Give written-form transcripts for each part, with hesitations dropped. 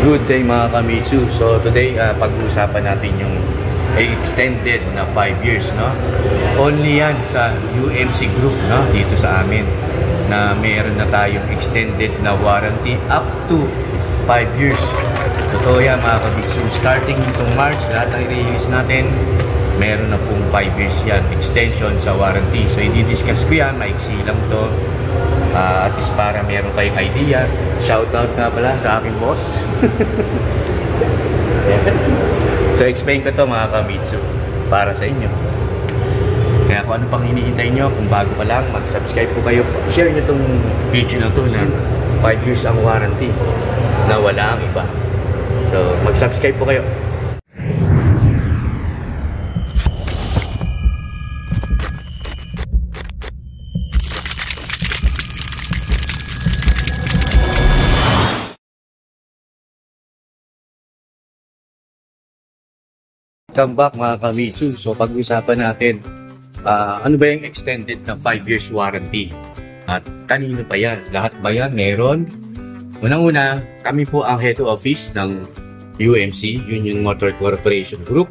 Good day mga Kamitsu. So today pag-uusapan natin yung extended na 5 years, no? Only yan sa UMC Group, no? Dito sa amin na meron na tayong extended na warranty up to 5 years. Totoo yan mga Kamitsu. Starting nitong March, lahat ng i-release natin, meron na pong 5 years yan extension sa warranty. So i-discuss ko yan, maiksi lang to. At least para meron kayong idea. Shoutout nga pala sa aking boss. So explain ko to mga Kamitsu para sa inyo. Kaya kung ano pang hinihintay nyo, kung bago pa lang, mag-subscribe po kayo. Share nyo tong video na to na 5 years ang warranty na wala ang iba. So mag-subscribe po kayo. Come back mga Kamitsu. So pag-usapan natin ano ba yung extended na 5 years warranty at kanino pa yan? Lahat ba yan meron? Unang-una, kami po ang head office ng UMC, Union Motor Corporation Group.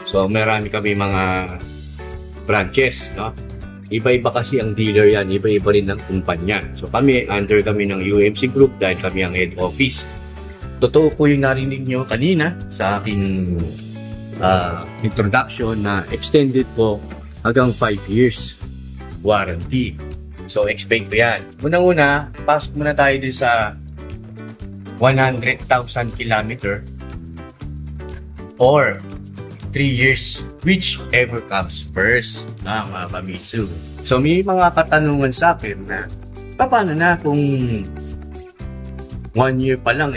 So marami kami mga branches, no? Iba-iba kasi ang dealer yan, iba-iba rin ang kumpanya. So kami, under kami ng UMC Group dahil kami ang head office. Totoo po yung narinig nyo kanina sa aking introduction na extended po hanggang 5 years warranty. So explain ko yan. Unang-una, pasok muna tayo din sa 100,000 kilometer or 3 years, whichever comes first, mga Kamitsu. So may mga katanungan sa akin na paano na kung 1 year pa lang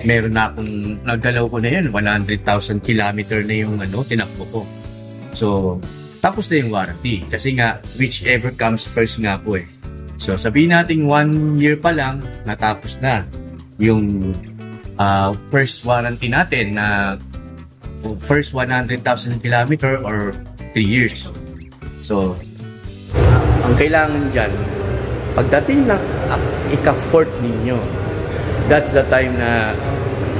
meron na akong naggalaw ko na yan, 100,000 kilometer na yung tinakbo ko. So, tapos na yung warranty. Kasi nga, whichever comes first nga po eh. So, sabihin natin 1 year pa lang, natapos na yung first warranty natin na first 100,000 kilometer or 3 years. So, ang kailangan dyan, pagdating ng ika-4th ninyo, that's the time na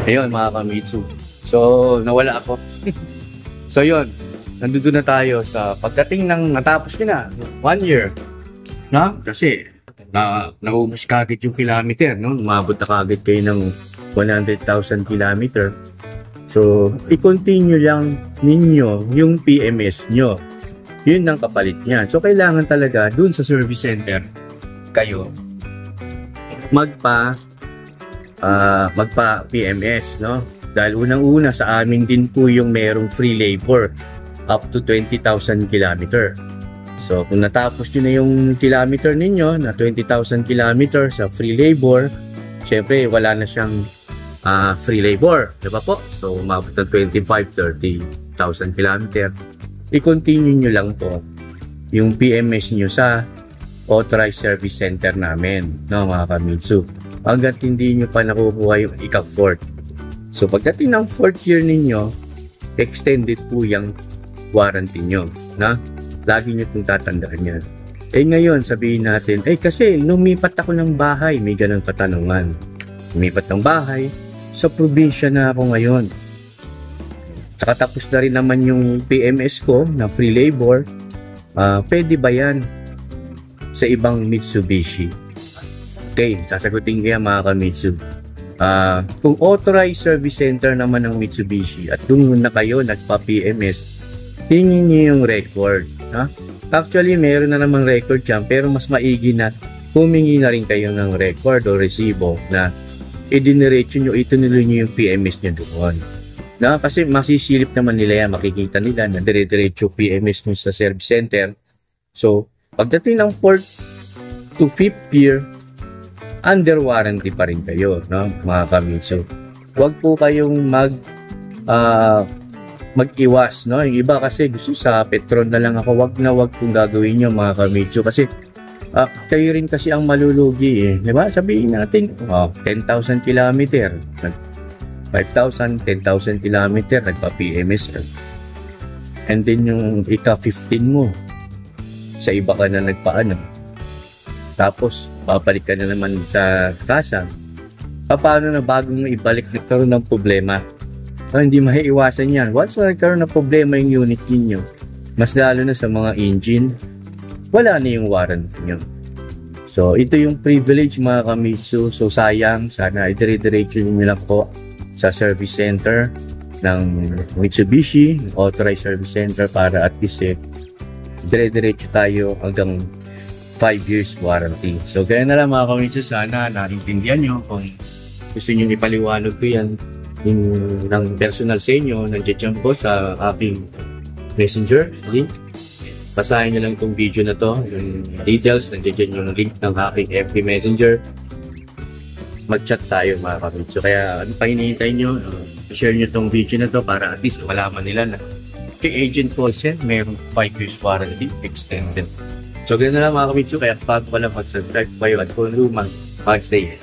ayun mga Kamitsu. So nawala ako. So yun, nandun na tayo sa pagdating ng natapos nyo na 1 year, no? Kasi naubos kagad yung kilometer, no? Umabot na kagad kayo ng 100,000 kilometer. So i-continue lang ninyo yung PMS nyo. Yun ang kapalit niyan. So kailangan talaga dun sa service center kayo magpa PMS, no? Dahil unang-una sa amin din po yung merong free labor up to 20,000 kilometer. So kung natapos nyo na yung kilometer ninyo na 20,000 kilometer sa free labor, syempre wala na siyang free labor, diba po? So umabot ng 25,000-30,000 kilometer. I-continue nyo lang po yung PMS nyo sa authorized service center namin, no mga Kamitsu, hanggat hindi nyo pa nakukuha yung ika-4th. So pagdating ng 4th year ninyo, extended po yung warranty nyo, na lagi nyo pong tatandaan yan. Ngayon sabihin natin, kasi lumipat ako ng bahay, may ganang katanungan. Lumipat ng bahay, sa probinsya na ako ngayon. Saka tapos na rin naman yung PMS ko na free labor, pwede ba yan sa ibang Mitsubishi? Okay, sasagutin ko yan mga Kamitsu. Kung authorized service center naman ng Mitsubishi at doon na kayo nagpa-PMS, tingin nyo yung record. Actually, meron na namang record yan, pero mas maigi na humingi na rin kayo ng record o resibo na idiniretso nyo, itunuloy nyo yung PMS nyo doon. Kasi masisilip naman nila yan, makikita nila na dire-diretso PMS nyo sa service center. So, pagdating ng 4th to 5th year, under warranty pa rin kayo, no, mga Kamitsu. Huwag po kayong mag-iwas, no? Yung iba kasi gusto sa Petron na lang ako, wag pong gagawin nyo mga Kamitsu kasi kayo rin kasi ang malulugi eh. Diba? Sabihin natin 10,000 kilometer, 5,000, 10,000 kilometer, nagpa-PMS. And then yung ika-15 mo, sa iba ka na nagpaano. Tapos, babalik ka na naman sa kasa. Paano na bagong ibalik nagkaroon ng problema? Hindi maiiwasan yan. Once na nagkaroon ng problema yung unit ninyo, mas lalo na sa mga engine, wala na yung warranty nyo. So, ito yung privilege mga Kamitsu. So, sayang. Sana idire-diretso nyo lang po sa service center ng Mitsubishi, authorized service center, para at least dire-diretso tayo hanggang 5 years warranty. So, kaya na lang mga Kamitsu, sana naintindihan nyo. Kung gusto nyo ipaliwanag ko yan ng personal sa inyo, nandiyan po sa aking messenger link. Basahin nyo lang itong video na to, yung details, nandiyan yung link ng aking FB Messenger. Mag-chat tayo mga Kamitsu. Kaya ano pa hinihintay nyo, share nyo itong video na to para at least malaman nila na kay Agent Paulsen, mayroong 5 years warranty extended. So, ganoon na lang mga Kamitsu. Kaya pag wala mag-subscribe kayo at kung lumang, mag-stay.